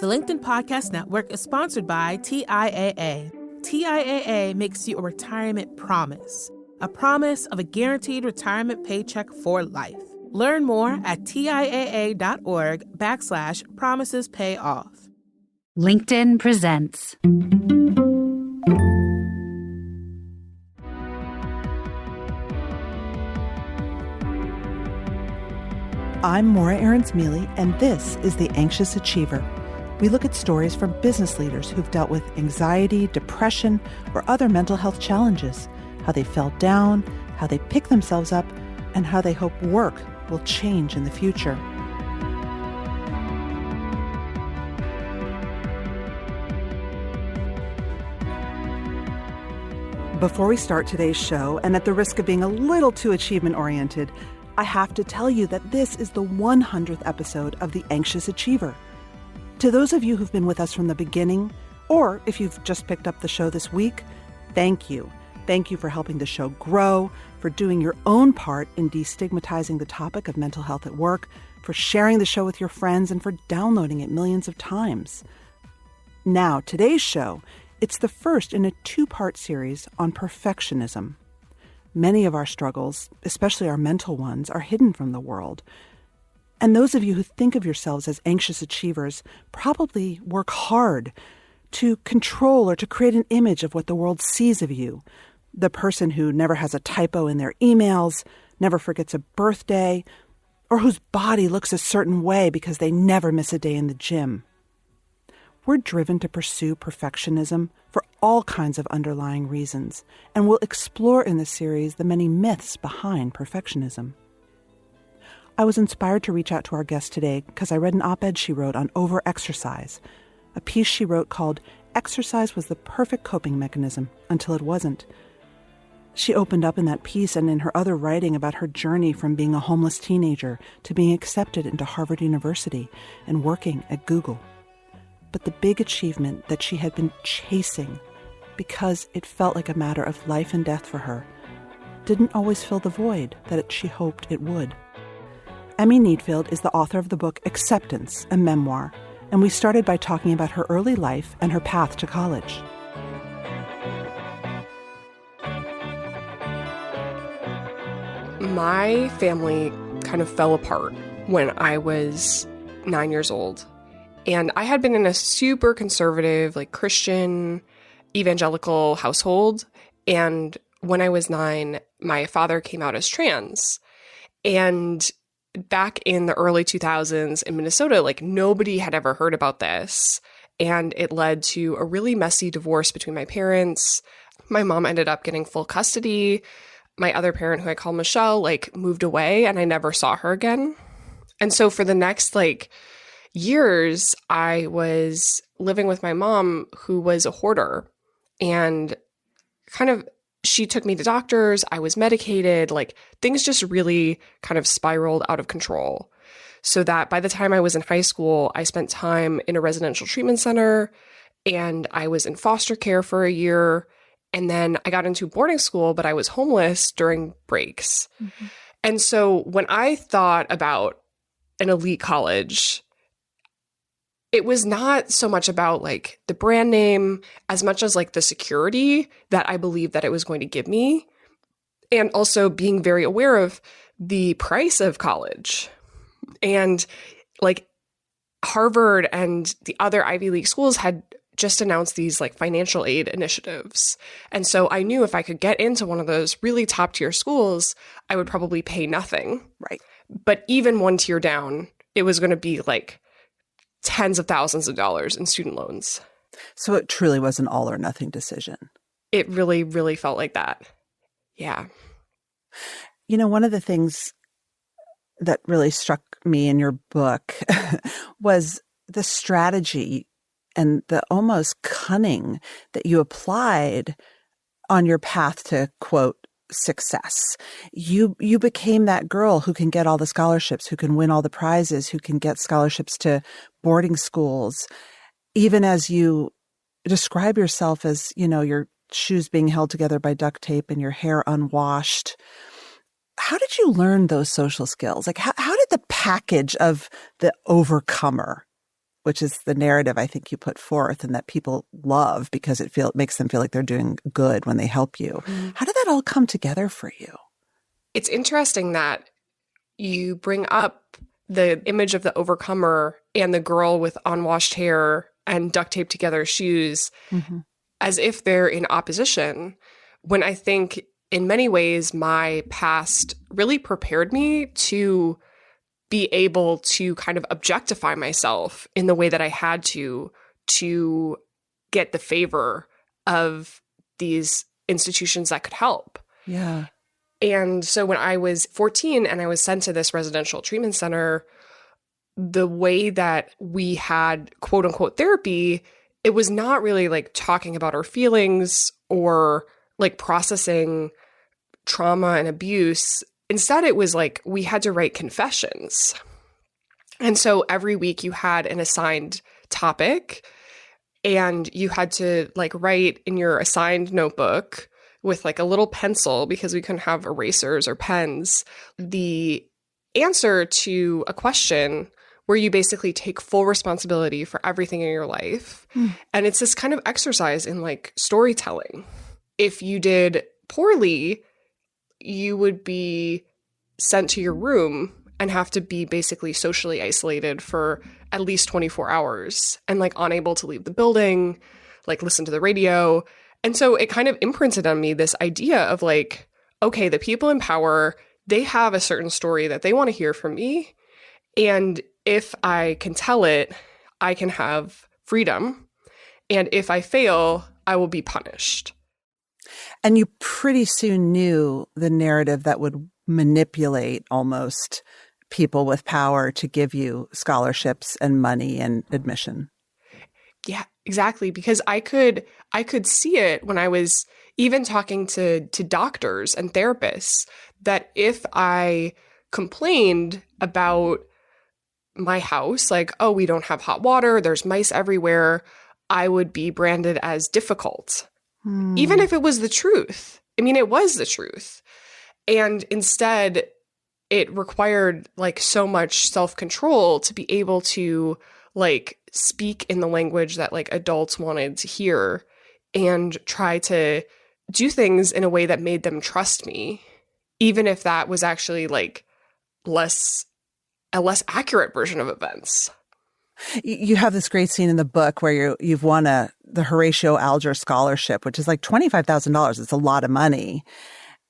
The LinkedIn Podcast Network is sponsored by TIAA. TIAA makes you a retirement promise, a promise of a guaranteed retirement paycheck for life. Learn more at TIAA.org/promises pay off. LinkedIn presents. I'm Aarons-Mele, and this is The Anxious Achiever. We look at stories from business leaders who've dealt with anxiety, depression, or other mental health challenges, how they fell down, how they pick themselves up, and how they hope work will change in the future. Before we start today's show, and at the risk of being a little too achievement-oriented, I have to tell you that this is the 100th episode of The Anxious Achiever. To those of you who've been with us from the beginning, or if you've just picked up the show this week, thank you. Thank you for helping the show grow, for doing your own part in destigmatizing the topic of mental health at work, for sharing the show with your friends, and for downloading it millions of times. Now, today's show, it's the first in a two-part series on perfectionism. Many of our struggles, especially our mental ones, are hidden from the world. And those of you who think of yourselves as anxious achievers probably work hard to control or to create an image of what the world sees of you. The person who never has a typo in their emails, never forgets a birthday, or whose body looks a certain way because they never miss a day in the gym. We're driven to pursue perfectionism for all kinds of underlying reasons, and we'll explore in this series the many myths behind perfectionism. I was inspired to reach out to our guest today because I read an op-ed she wrote on overexercise, a piece she wrote called "Exercise was the perfect coping mechanism until it wasn't." She opened up in that piece and in her other writing about her journey from being a homeless teenager to being accepted into Harvard University and working at Google. But the big achievement that she had been chasing, because it felt like a matter of life and death for her, didn't always fill the void that she hoped it would. Emi Nietfeld is the author of the book Acceptance, a Memoir, and we started by talking about her early life and her path to college. My family kind of fell apart when I was 9 years old. And I had been in a super conservative, Christian, evangelical household. And when I was 9, my father came out as trans. And back in the early 2000s in Minnesota, nobody had ever heard about this. And it led to a really messy divorce between my parents. My mom ended up getting full custody. My other parent, who I call Michelle, moved away, and I never saw her again. And so for the next, years, I was living with my mom, who was a hoarder, and she took me to doctors. I was medicated. Things just really kind of spiraled out of control. So that by the time I was in high school, I spent time in a residential treatment center, and I was in foster care for a year. And then I got into boarding school, but I was homeless during breaks. Mm-hmm. And so when I thought about an elite college, it was not so much about the brand name as much as the security that I believed that it was going to give me. And also being very aware of the price of college. And Harvard and the other Ivy League schools had just announced these financial aid initiatives. And so I knew if I could get into one of those really top tier schools, I would probably pay nothing. Right. But even one tier down, it was going to be tens of thousands of dollars in student loans. So it truly was an all or nothing decision. It really, really felt like that. Yeah. You know, one of the things that really struck me in your book was the strategy and the almost cunning that you applied on your path to, quote, success. You became that girl who can get all the scholarships, who can win all the prizes, who can get scholarships to boarding schools, even as you describe yourself as, your shoes being held together by duct tape and your hair unwashed. How did you learn those social skills? How did the package of the overcomer which is the narrative I think you put forth and that people love because it makes them feel like they're doing good when they help you. Mm-hmm. How did that all come together for you? It's interesting that you bring up the image of the overcomer and the girl with unwashed hair and duct taped together shoes as if they're in opposition, when I think in many ways my past really prepared me to be able to kind of objectify myself in the way that I had to get the favor of these institutions that could help. Yeah. And so when I was 14 and I was sent to this residential treatment center, the way that we had quote unquote therapy, it was not really like talking about our feelings or like processing trauma and abuse. Instead, it was like we had to write confessions. And so every week you had an assigned topic and you had to like write in your assigned notebook with like a little pencil, because we couldn't have erasers or pens, the answer to a question where you basically take full responsibility for everything in your life. And it's this kind of exercise in like storytelling. If you did poorly, you would be sent to your room and have to be basically socially isolated for at least 24 hours and like unable to leave the building, like listen to the radio. And so it kind of imprinted on me this idea of like, okay, the people in power, they have a certain story that they want to hear from me. And if I can tell it, I can have freedom. And if I fail, I will be punished. And you pretty soon knew the narrative that would manipulate almost people with power to give you scholarships and money and admission. Yeah, exactly. Because I could see it when I was even talking to doctors and therapists, that if I complained about my house, like, oh, we don't have hot water, there's mice everywhere, I would be branded as difficult. Even if it was the truth. I mean, it was the truth. And instead, it required like so much self-control to be able to like speak in the language that like adults wanted to hear and try to do things in a way that made them trust me, even if that was actually like a less accurate version of events. You have this great scene in the book where you've won the Horatio Alger Scholarship, which is like $25,000. It's a lot of money.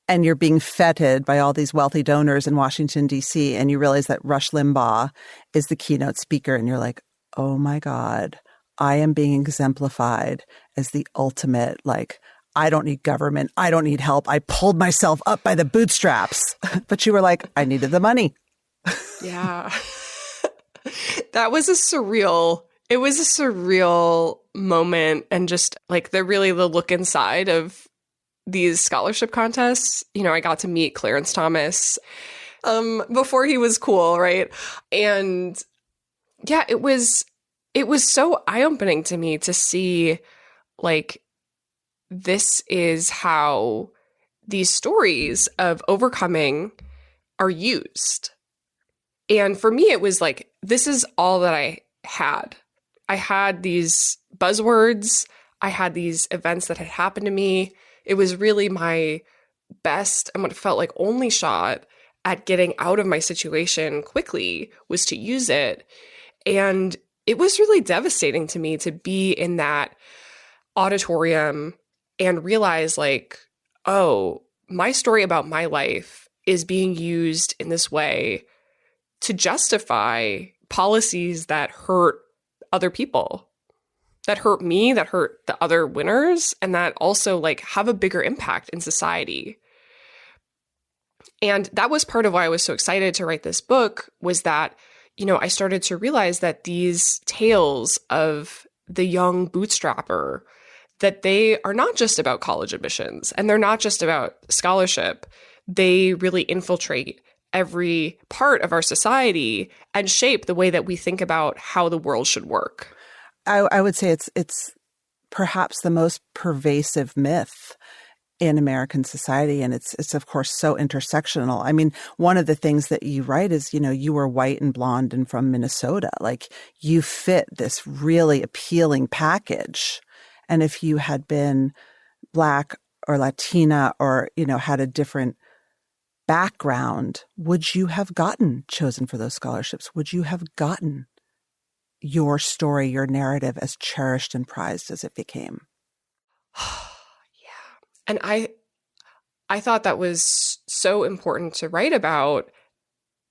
And you're being feted by all these wealthy donors in Washington, D.C. And you realize that Rush Limbaugh is the keynote speaker. And you're like, oh my God, I am being exemplified as the ultimate, like, I don't need government. I don't need help. I pulled myself up by the bootstraps. But you were like, I needed the money. Yeah. That was a surreal moment. And just like the look inside of these scholarship contests. You know, I got to meet Clarence Thomas before he was cool, right? And yeah, it was so eye-opening to me to see like this is how these stories of overcoming are used. And for me, it was like, this is all that I had. I had these buzzwords. I had these events that had happened to me. It was really my best and what felt like only shot at getting out of my situation quickly was to use it. And it was really devastating to me to be in that auditorium and realize like, oh, my story about my life is being used in this way to justify policies that hurt other people, that hurt me, that hurt the other winners, and that also like have a bigger impact in society. And that was part of why I was so excited to write this book, was that, you know, I started to realize that these tales of the young bootstrapper, that they are not just about college admissions and they're not just about scholarship. They really infiltrate every part of our society and shape the way that we think about how the world should work. I would say it's perhaps the most pervasive myth in American society. And it's of course so intersectional. I mean, one of the things that you write is, you were white and blonde and from Minnesota. Like, you fit this really appealing package. And if you had been Black or Latina or, had a different background, would you have gotten chosen for those scholarships? Would you have gotten your story, your narrative as cherished and prized as it became? Yeah. And I thought that was so important to write about,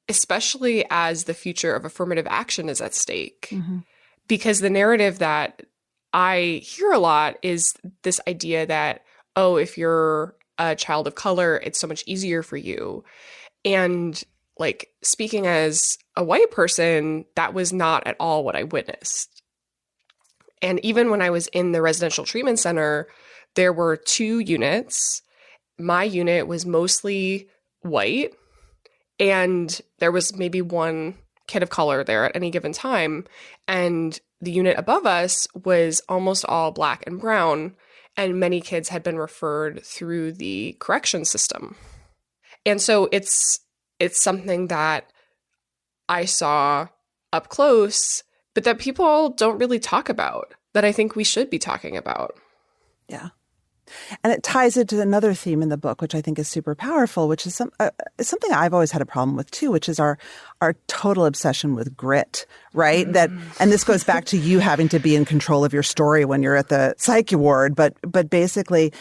especially as the future of affirmative action is at stake. Mm-hmm. Because the narrative that I hear a lot is this idea that, oh, if you're a child of color, it's so much easier for you. And like, speaking as a white person, that was not at all what I witnessed. And even when I was in the residential treatment center, there were 2 units. My unit was mostly white, and there was maybe 1 kid of color there at any given time. And the unit above us was almost all Black and brown, and many kids had been referred through the correction system. And so it's something that I saw up close, but that people don't really talk about, that I think we should be talking about. Yeah. And it ties into another theme in the book, which I think is super powerful, which is something I've always had a problem with too, which is our total obsession with grit, right? Mm-hmm. And this goes back to you having to be in control of your story when you're at the psych ward, but basically,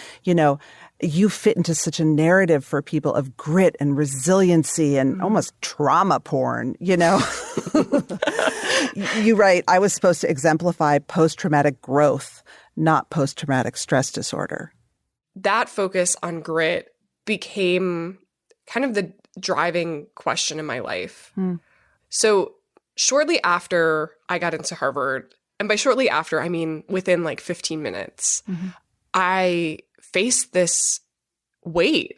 you fit into such a narrative for people of grit and resiliency and almost trauma porn, You write, I was supposed to exemplify post-traumatic growth, not post-traumatic stress disorder. That focus on grit became kind of the driving question in my life. So shortly after I got into Harvard, and by shortly after, I mean within like 15 minutes, I faced this weight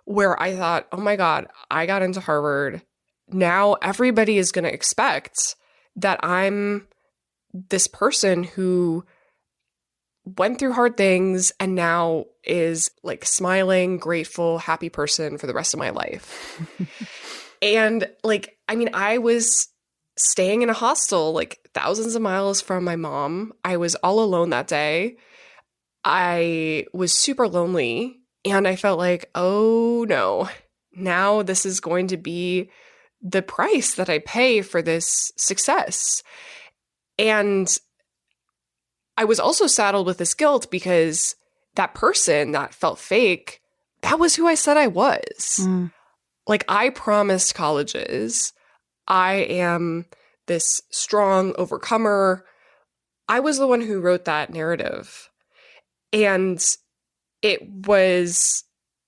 where I thought, oh my God, I got into Harvard. Now everybody is going to expect that I'm this person who went through hard things and now is like smiling, grateful, happy person for the rest of my life. And like, I mean, I was staying in a hostel like thousands of miles from my mom. I was all alone that day. I was super lonely, and I felt like, oh no, now this is going to be the price that I pay for this success. And I was also saddled with this guilt because that person that felt fake, that was who I said I was. Like, I promised colleges, I am this strong overcomer. I was the one who wrote that narrative. And it was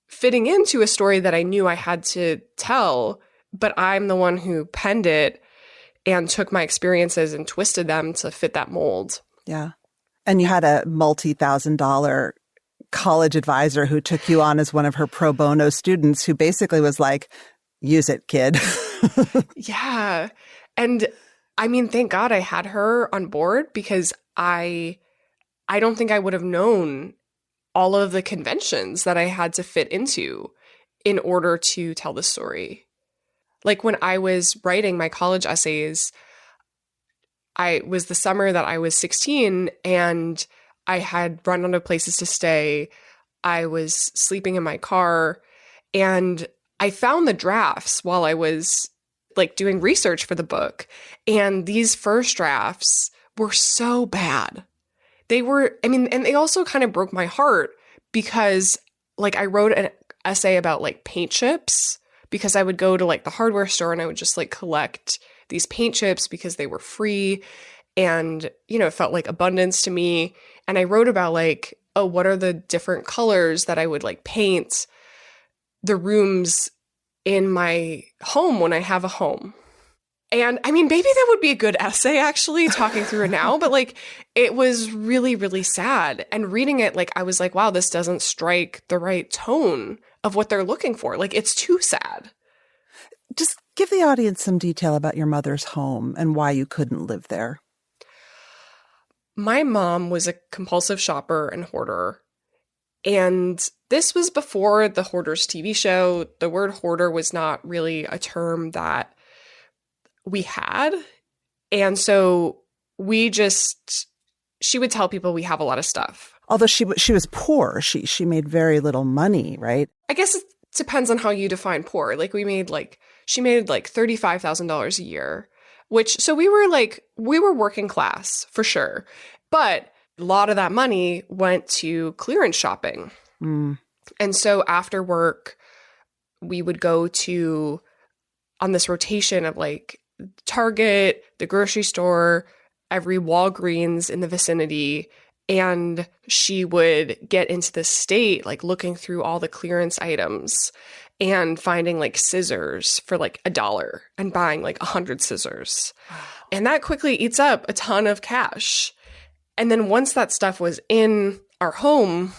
fitting into a story that I knew I had to tell, but I'm the one who penned it and took my experiences and twisted them to fit that mold. Yeah. And you had a multi-$1,000 college advisor who took you on as one of her pro bono students who basically was like, use it, kid. Yeah. And I mean, thank God I had her on board, because I don't think I would have known all of the conventions that I had to fit into in order to tell the story. Like, when I was writing my college essays, it was the summer that I was 16, and I had run out of places to stay. I was sleeping in my car, and I found the drafts while I was like doing research for the book. And these first drafts were so bad. They were, I mean, and they also kind of broke my heart because like I wrote an essay about like paint chips, because I would go to like the hardware store and I would just like collect these paint chips because they were free. And, you know, it felt like abundance to me. And I wrote about like, oh, what are the different colors that I would like paint the rooms in my home when I have a home. And I mean, maybe that would be a good essay, actually, talking through it now. But like, it was really, really sad. And reading it, like, I was like, wow, this doesn't strike the right tone of what they're looking for. Like, it's too sad. Just give the audience some detail about your mother's home and why you couldn't live there. My mom was a compulsive shopper and hoarder. And this was before the Hoarders TV show. The word hoarder was not really a term that we had. And so she would tell people we have a lot of stuff. Although she was poor, she made very little money, right? I guess it depends on how you define poor. Like she made like $35,000 a year, so we were working class for sure. But a lot of that money went to clearance shopping. Mm. And so after work, we would go on this rotation of like Target, the grocery store, every Walgreens in the vicinity. And she would get into this state, like looking through all the clearance items and finding like scissors for like $1 and buying like 100 scissors. And that quickly eats up a ton of cash. And then once that stuff was in our home,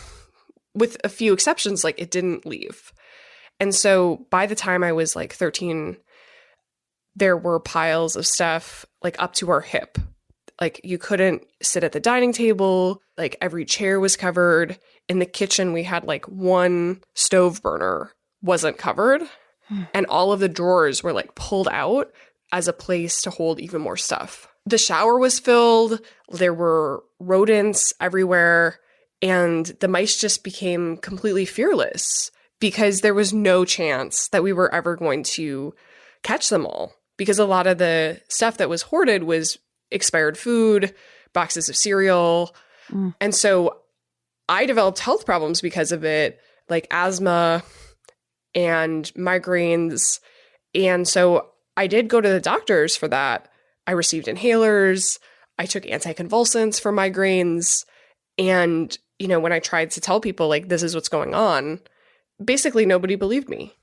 with a few exceptions, like it didn't leave. And so by the time I was like 13, there were piles of stuff like up to our hip. Like you couldn't sit at the dining table. Like every chair was covered. In the kitchen, we had like one stove burner wasn't covered. And all of the drawers were like pulled out as a place to hold even more stuff. The shower was filled. There were rodents everywhere. And the mice just became completely fearless because there was no chance that we were ever going to catch them all. Because a lot of the stuff that was hoarded was expired food, boxes of cereal. And so I developed health problems because of it, like asthma and migraines. And so I did go to the doctors for that. I received inhalers. I took anticonvulsants for migraines. And, when I tried to tell people, like, this is what's going on, basically nobody believed me.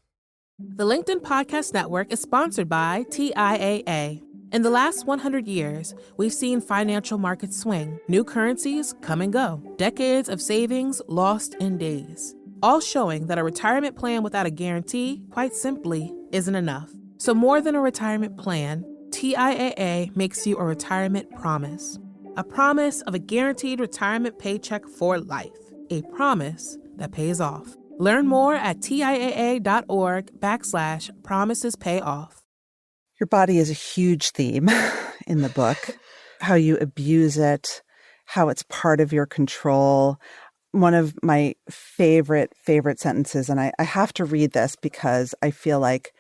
The LinkedIn Podcast Network is sponsored by TIAA. In the last 100 years, we've seen financial markets swing, new currencies come and go, decades of savings lost in days, all showing that a retirement plan without a guarantee, quite simply, isn't enough. So more than a retirement plan, TIAA makes you a retirement promise. A promise of a guaranteed retirement paycheck for life. A promise that pays off. Learn more at TIAA.org/promisespayoff. Your body is a huge theme in the book. How you abuse it, how it's part of your control. One of my favorite sentences, and I have to read this because I feel like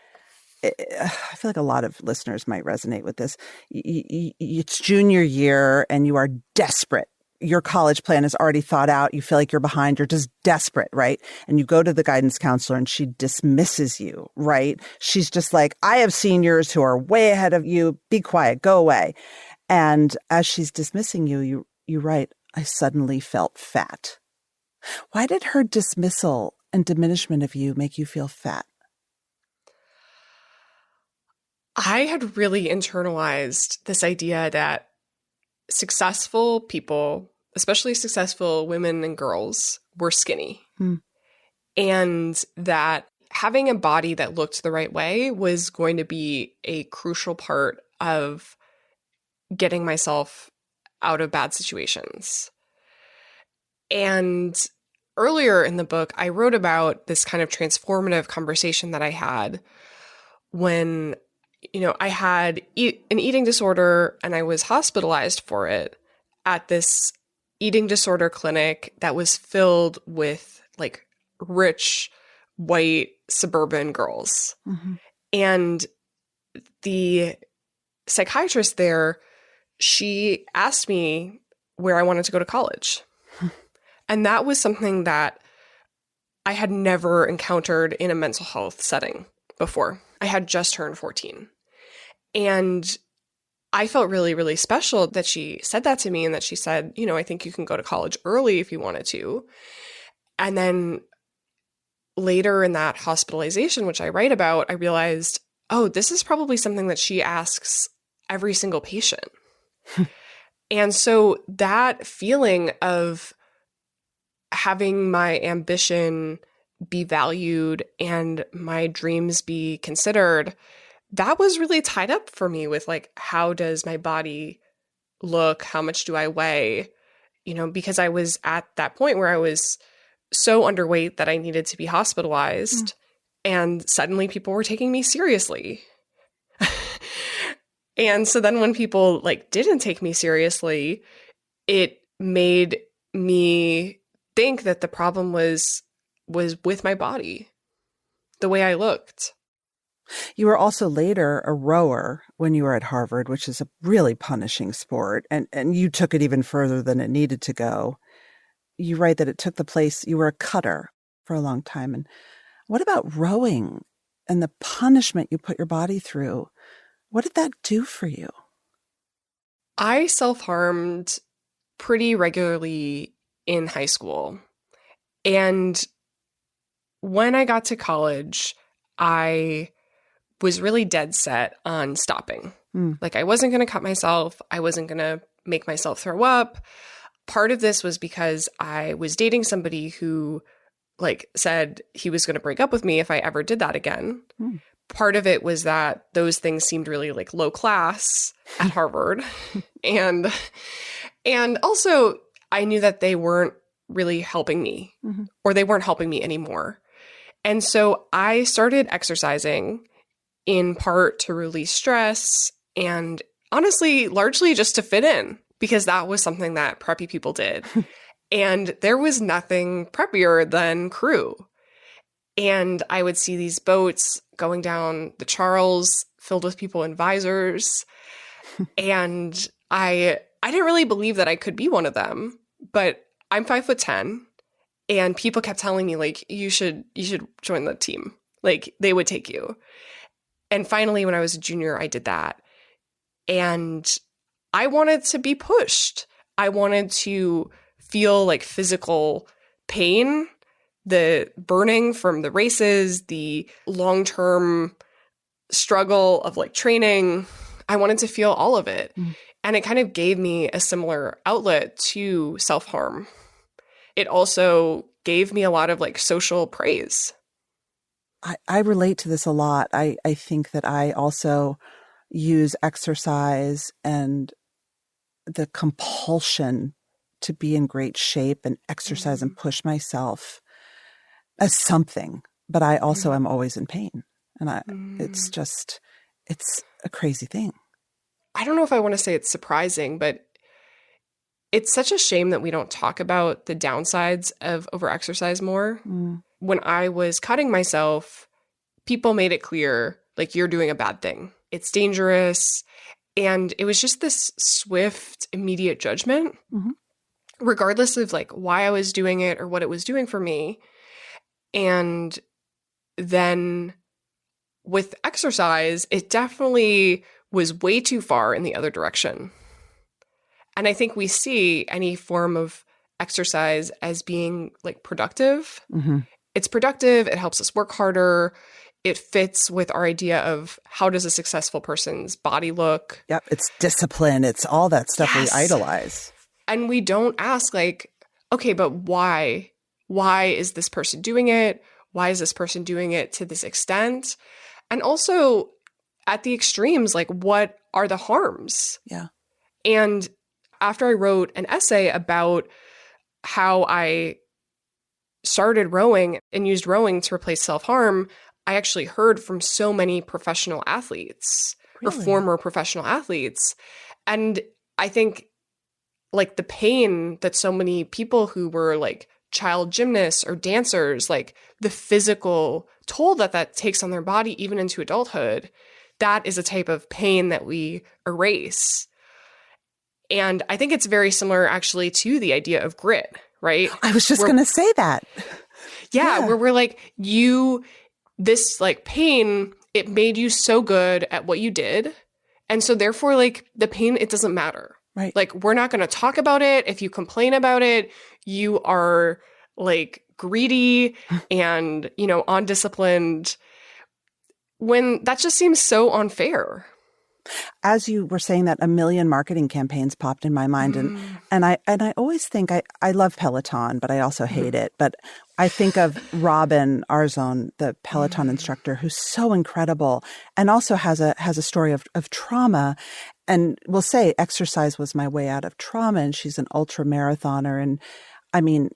a lot of listeners might resonate with this. It's junior year and you are desperate. Your college plan is already thought out. You feel like you're behind. You're just desperate, right? And you go to the guidance counselor and she dismisses you, right? She's just like, I have seniors who are way ahead of you. Be quiet. Go away. And as she's dismissing you, you write, I suddenly felt fat. Why did her dismissal and diminishment of you make you feel fat? I had really internalized this idea that successful people, especially successful women and girls, were skinny. And that having a body that looked the right way was going to be a crucial part of getting myself out of bad situations. And earlier in the book, I wrote about this kind of transformative conversation that I had when I had an eating disorder and I was hospitalized for it at this eating disorder clinic that was filled with like rich, white, suburban girls. And the psychiatrist there, she asked me where I wanted to go to college. And that was something that I had never encountered in a mental health setting before. I had just turned 14. And I felt really, really special that she said that to me and that she said, I think you can go to college early if you wanted to. And then later in that hospitalization, which I write about, I realized, oh, this is probably something that she asks every single patient. And so that feeling of having my ambition be valued and my dreams be considered, that was really tied up for me with like, how does my body look? How much do I weigh? Because I was at that point where I was so underweight that I needed to be hospitalized. And suddenly people were taking me seriously. And so then when people like didn't take me seriously, it made me think that the problem was with my body, the way I looked. You were also later a rower when you were at Harvard, which is a really punishing sport. And you took it even further than it needed to go. You write that it took the place, you were a cutter for a long time. And what about rowing and the punishment you put your body through? What did that do for you? I self-harmed pretty regularly in high school. And when I got to college, I was really dead set on stopping. Like I wasn't going to cut myself. I wasn't going to make myself throw up. Part of this was because I was dating somebody who like said he was going to break up with me if I ever did that again. Part of it was that those things seemed really like low class at Harvard. and also I knew that they weren't really helping me or they weren't helping me anymore. And so I started exercising in part to release stress and honestly, largely just to fit in because that was something that preppy people did. And there was nothing preppier than crew. And I would see these boats going down the Charles filled with people in visors. And I didn't really believe that I could be one of them, but I'm 5'10", and people kept telling me like, you should join the team. Like they would take you. And finally, when I was a junior, I did that. And I wanted to be pushed. I wanted to feel like physical pain, the burning from the races, the long-term struggle of like training. I wanted to feel all of it. And it kind of gave me a similar outlet to self-harm. It also gave me a lot of like social praise. I relate to this a lot. I think that I also use exercise and the compulsion to be in great shape and exercise and push myself as something, but I also am always in pain. And it's a crazy thing. I don't know if I want to say it's surprising, but it's such a shame that we don't talk about the downsides of overexercise more. When I was cutting myself, people made it clear, like, you're doing a bad thing. It's dangerous. And it was just this swift, immediate judgment, regardless of like why I was doing it or what it was doing for me. And then with exercise, it definitely was way too far in the other direction. And I think we see any form of exercise as being like productive. It's productive. It helps us work harder. It fits with our idea of how does a successful person's body look. Yep. It's discipline. It's all that stuff we idolize. And we don't ask like, okay, but why? Why is this person doing it? Why is this person doing it to this extent? And also at the extremes, like what are the harms? Yeah. And after I wrote an essay about how I started rowing and used rowing to replace self-harm, I actually heard from so many professional athletes or former professional athletes. And I think like the pain that so many people who were like child gymnasts or dancers, like the physical toll that takes on their body, even into adulthood, that is a type of pain that we erase. And I think it's very similar actually to the idea of grit, right? I was just going to say that. Yeah, where we're like, this like pain, it made you so good at what you did. And so therefore like the pain, it doesn't matter. Right. Like we're not going to talk about it. If you complain about it, you are like greedy and, undisciplined, when that just seems so unfair. As you were saying that, a million marketing campaigns popped in my mind. And I always think I love Peloton, but I also hate it. But I think of Robin Arzon, the Peloton instructor, who's so incredible and also has a story of trauma. And will say exercise was my way out of trauma. And she's an ultra marathoner. And I mean,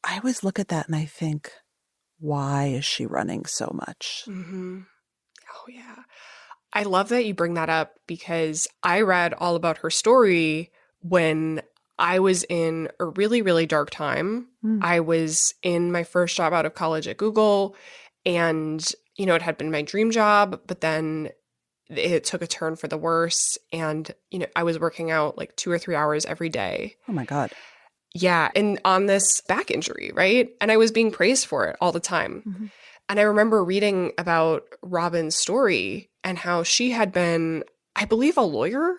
I always look at that and I think, why is she running so much? Mm-hmm. Oh, yeah. I love that you bring that up because I read all about her story when I was in a really, really dark time. I was in my first job out of college at Google, and, it had been my dream job, but then it took a turn for the worse. And, I was working out like 2 or 3 hours every day. Oh my God. Yeah. And on this back injury, right? And I was being praised for it all the time. Mm-hmm. And I remember reading about Robin's story and how she had been, I believe, a lawyer.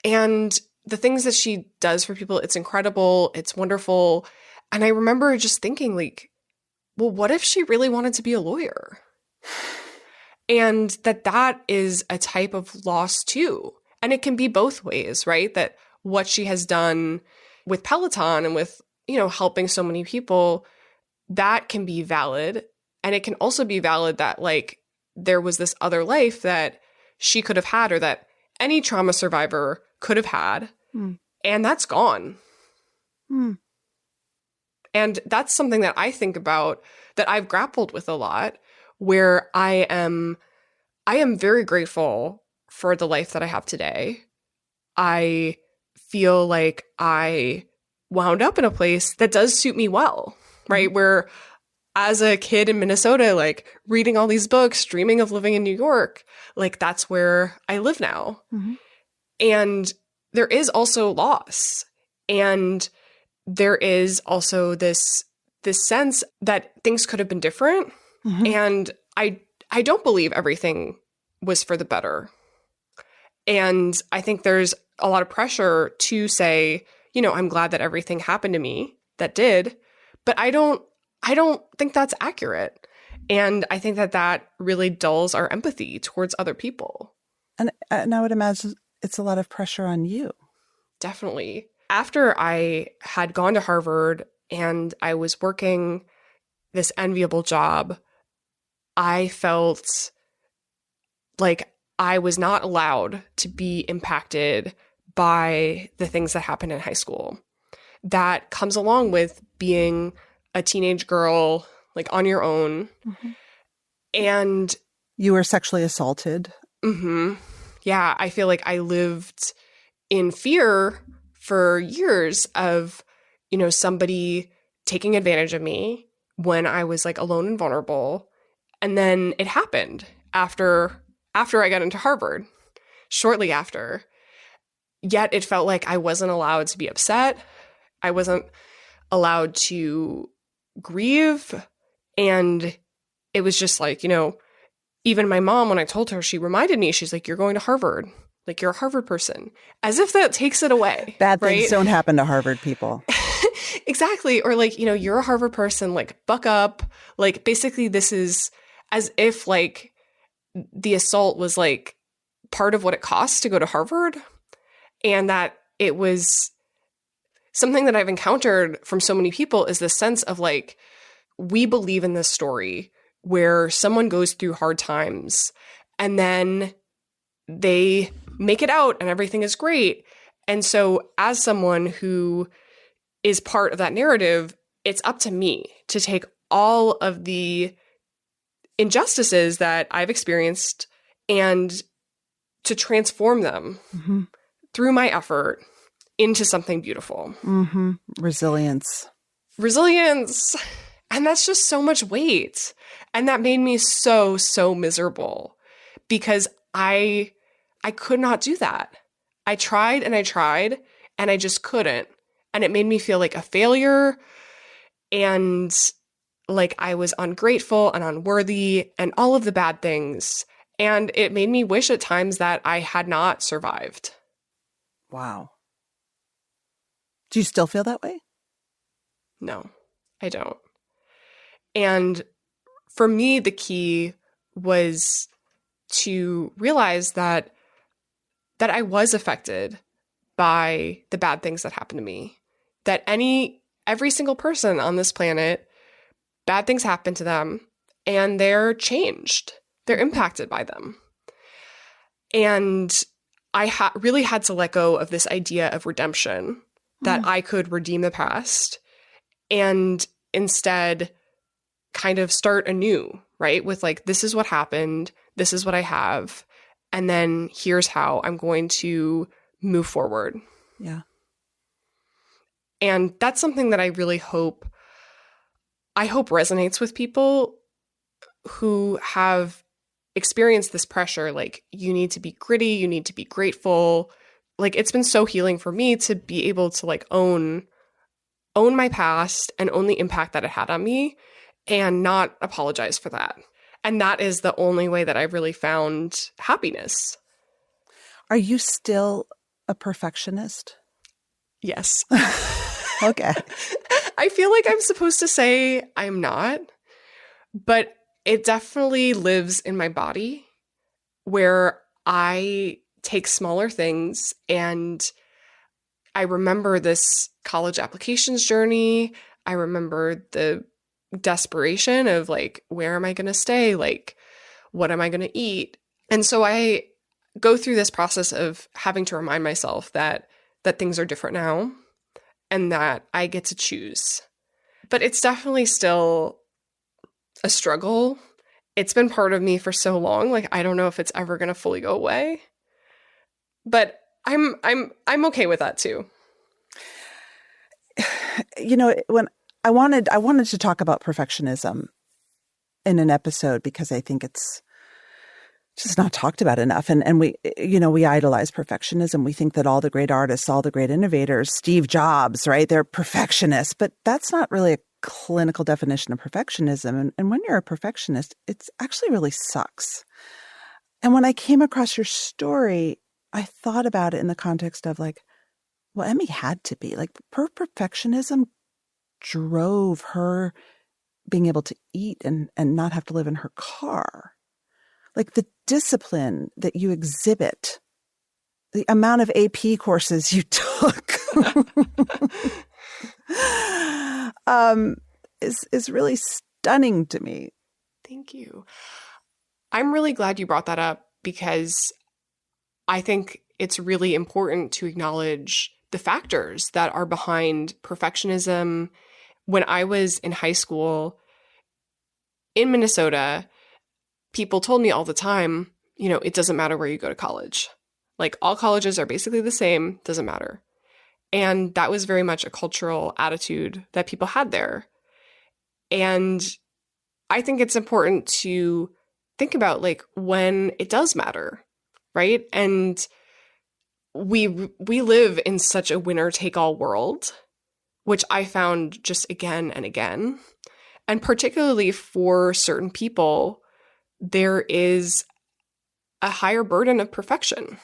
And the things that she does for people, it's incredible. It's wonderful. And I remember just thinking like, well, what if she really wanted to be a lawyer? And that is a type of loss too. And it can be both ways, right? That what she has done with Peloton and with, helping so many people, that can be valid. And it can also be valid that like there was this other life that she could have had or that any trauma survivor could have had. And that's gone. And that's something that I think about that I've grappled with a lot, where I am very grateful for the life that I have today. I feel like I wound up in a place that does suit me well, right? Where as a kid in Minnesota, like reading all these books, dreaming of living in New York, like that's where I live now. And there is also loss. And there is also this sense that things could have been different. And I don't believe everything was for the better. And I think there's a lot of pressure to say, I'm glad that everything happened to me that did, but I don't think that's accurate. And I think that really dulls our empathy towards other people. And I would imagine it's a lot of pressure on you. Definitely. After I had gone to Harvard and I was working this enviable job, I felt like I was not allowed to be impacted by the things that happened in high school. That comes along with being a teenage girl, like on your own. And you were sexually assaulted. Yeah, I feel like I lived in fear for years of, somebody taking advantage of me when I was like alone and vulnerable. And then it happened after I got into Harvard, shortly after. Yet it felt like I wasn't allowed to be upset. I wasn't allowed to grieve. And it was just like, even my mom, when I told her, she reminded me, she's like, you're going to Harvard. Like, you're a Harvard person. As if that takes it away. Bad things right? don't happen to Harvard people. Exactly. Or like, you're a Harvard person, like buck up. Like basically this is as if like the assault was like part of what it costs to go to Harvard. And that it was something that I've encountered from so many people is this sense of like, we believe in this story where someone goes through hard times and then they make it out and everything is great. And so as someone who is part of that narrative, it's up to me to take all of the injustices that I've experienced and to transform them through my effort into something beautiful. Resilience. And that's just so much weight. And that made me so, so miserable because I could not do that. I tried and I just couldn't. And it made me feel like a failure and like I was ungrateful and unworthy and all of the bad things. And it made me wish at times that I had not survived. Wow. Do you still feel that way? No, I don't. And for me, the key was to realize that I was affected by the bad things that happened to me. That every single person on this planet, bad things happen to them and they're changed. They're impacted by them. And I really had to let go of this idea of redemption, that I could redeem the past. And instead kind of start anew, right? With like, this is what happened, this is what I have, and then here's how I'm going to move forward. Yeah. And that's something that I hope resonates with people who have experienced this pressure. Like, you need to be gritty, you need to be grateful. Like, it's been so healing for me to be able to like own my past and own the impact that it had on me and not apologize for that. And that is the only way that I've really found happiness. Are you still a perfectionist? Yes. Okay. I feel like I'm supposed to say I'm not, but it definitely lives in my body where I take smaller things, and I remember this college applications journey. I remember the desperation of like, where am I going to stay? Like, what am I going to eat? And so I go through this process of having to remind myself that things are different now and that I get to choose. But it's definitely still a struggle. It's been part of me for so long. Like, I don't know if it's ever going to fully go away. But I'm okay with that too. You know, when I wanted to talk about perfectionism in an episode because I think it's just not talked about enough. And we idolize perfectionism. We think that all the great artists, all the great innovators, Steve Jobs, right? They're perfectionists, but that's not really a clinical definition of perfectionism. And when you're a perfectionist, it's actually really sucks. And when I came across your story, I thought about it in the context of like, well, Emi had to be like, her perfectionism drove her being able to eat and not have to live in her car. Like the discipline that you exhibit, the amount of AP courses you took is really stunning to me. Thank you. I'm really glad you brought that up because I think it's really important to acknowledge the factors that are behind perfectionism. When I was in high school in Minnesota, people told me all the time, it doesn't matter where you go to college. Like, all colleges are basically the same, doesn't matter. And that was very much a cultural attitude that people had there. And I think it's important to think about like when it does matter, right? And we live in such a winner-take-all world, which I found just again and again. And particularly for certain people, there is a higher burden of perfection.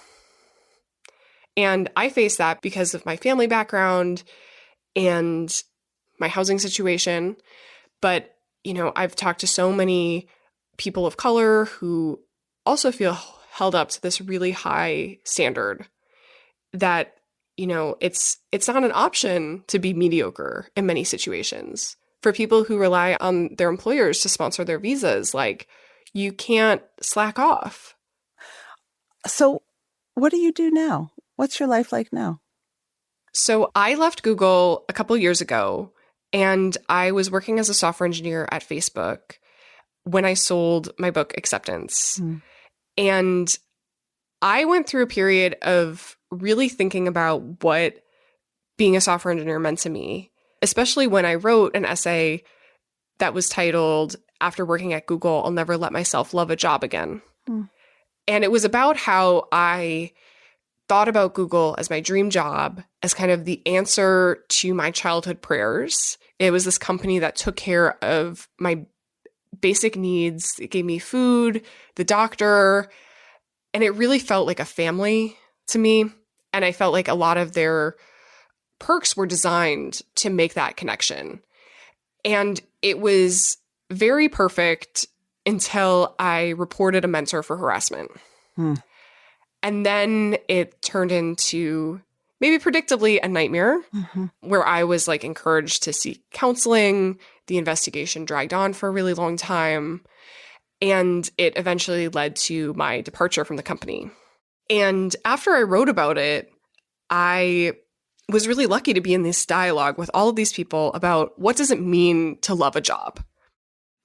And I face that because of my family background and my housing situation. But, I've talked to so many people of color who also feel held up to this really high standard that, it's not an option to be mediocre in many situations. For people who rely on their employers to sponsor their visas, like, you can't slack off. So what do you do now? What's your life like now? So I left Google a couple years ago, and I was working as a software engineer at Facebook when I sold my book, Acceptance. And I went through a period of really thinking about what being a software engineer meant to me, especially when I wrote an essay that was titled, "After Working at Google, I'll Never Let Myself Love a Job Again." And it was about how I thought about Google as my dream job, as kind of the answer to my childhood prayers. It was this company that took care of my basic needs. It gave me food, the doctor, and it really felt like a family to me. And I felt like a lot of their perks were designed to make that connection. And it was very perfect until I reported a mentor for harassment. And then it turned into, maybe predictably, a nightmare where I was like encouraged to seek counseling. The investigation dragged on for a really long time. And it eventually led to my departure from the company. And after I wrote about it, I was really lucky to be in this dialogue with all of these people about what does it mean to love a job.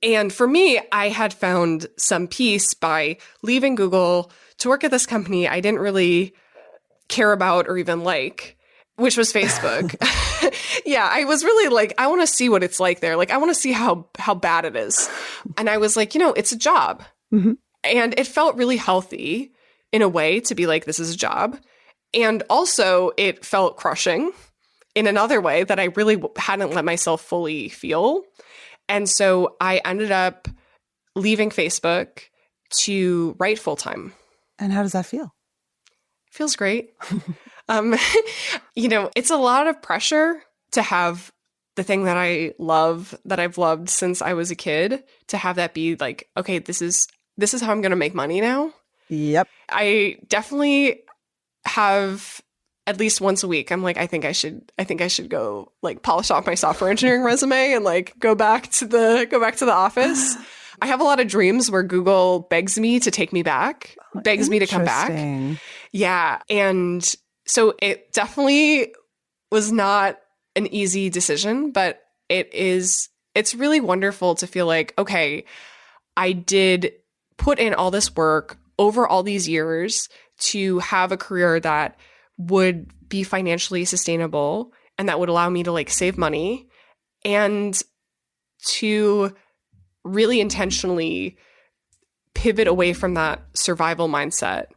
And for me, I had found some peace by leaving Google to work at this company I didn't really care about or even like, which was Facebook. Yeah, I was really like, I want to see what it's like there. Like, I want to see how bad it is. And I was like, it's a job. Mm-hmm. And it felt really healthy in a way to be like, this is a job. And also it felt crushing in another way that I really hadn't let myself fully feel. And so I ended up leaving Facebook to write full time. And how does that feel? It feels great. It's a lot of pressure to have the thing that I love, that I've loved since I was a kid, to have that be like, okay, this is how I'm going to make money now. Yep. I definitely have at least once a week. I'm like, I think I should go like polish off my software engineering resume and like go back to the office. I have a lot of dreams where Google begs me to take me back, begs me to come back. Yeah. And so it definitely was not an easy decision, but it's really wonderful to feel like, okay, I did put in all this work over all these years to have a career that would be financially sustainable and that would allow me to like save money and to really intentionally pivot away from that survival mindset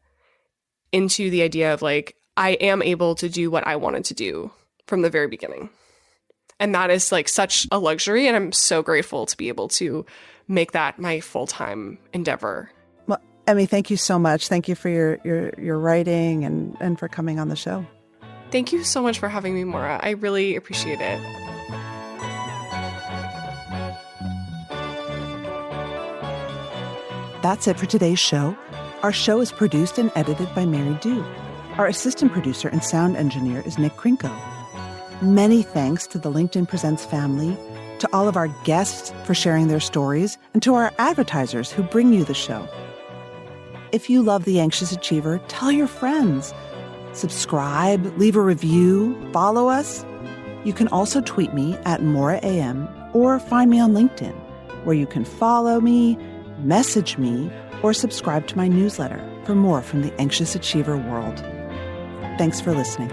into the idea of like, I am able to do what I wanted to do from the very beginning. And that is like such a luxury. And I'm so grateful to be able to make that my full-time endeavor. Well, Emi, thank you so much. Thank you for your writing and for coming on the show. Thank you so much for having me, Maura. I really appreciate it. That's it for today's show. Our show is produced and edited by Mary Dew. Our assistant producer and sound engineer is Nick Krinko. Many thanks to the LinkedIn Presents family, to all of our guests for sharing their stories, and to our advertisers who bring you the show. If you love The Anxious Achiever, tell your friends. Subscribe, leave a review, follow us. You can also tweet me at MauraAM or find me on LinkedIn, where you can follow me, message me, or subscribe to my newsletter for more from the Anxious Achiever world. Thanks for listening.